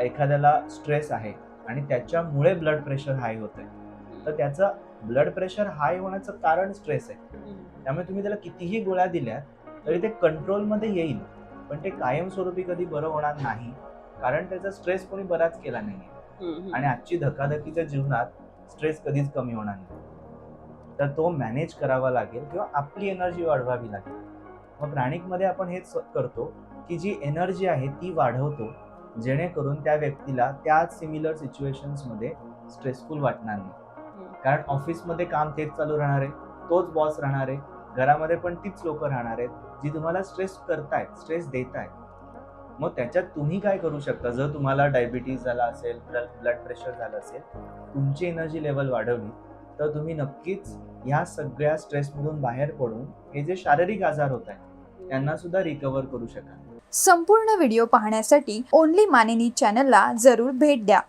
एखाद्याला स्ट्रेस आहे आणि त्याच्यामुळे ब्लड प्रेशर हाय होतंय, तर त्याचं ब्लड प्रेशर हाय होण्याचं कारण स्ट्रेस आहे. त्यामुळे तुम्ही त्याला कितीही गोळ्या दिल्या तरी ते कंट्रोलमध्ये येईल, पण ते कायमस्वरूपी कधी बरं होणार नाही, कारण त्याचा स्ट्रेस कोणी बराच केला नाहीये आणि आजची धकाधकीच्या जीवनात स्ट्रेस कधीच कमी होणार नाही. तर तो मॅनेज करावा लागेल किंवा आपली एनर्जी वाढवावी लागेल. मग प्राणिकमध्ये आपण हेच करतो की जी एनर्जी आहे ती वाढवतो, जेणेकरून त्या व्यक्तीला त्याच सिमिलर सिच्युएशन्समध्ये स्ट्रेसफुल वाटणार नाही. कारण ऑफिसमध्ये काम तेच चालू राहणार आहे, तोच बॉस राहणार आहे, घरामध्ये पण तीच लोक राहणार आहेत जी तुम्हाला स्ट्रेस करतायत, स्ट्रेस देत आहेत. मग त्याच्यात तुम्ही काय करू शकता? जर तुम्हाला डायबिटीज झाला असेल, ब्लड प्रेशर झालं असेल, तुमची एनर्जी लेवल वाढवली, तर तुम्ही नक्कीच या सगळ्या स्ट्रेसमधून बाहेर पडून हे जे शारीरिक आजार होत आहेत त्यांना सुद्धा रिकव्हर करू शकाल. संपूर्ण व्हिडिओ पाहण्यासाठी ओनली मानिनी चॅनलला जरूर भेट द्या.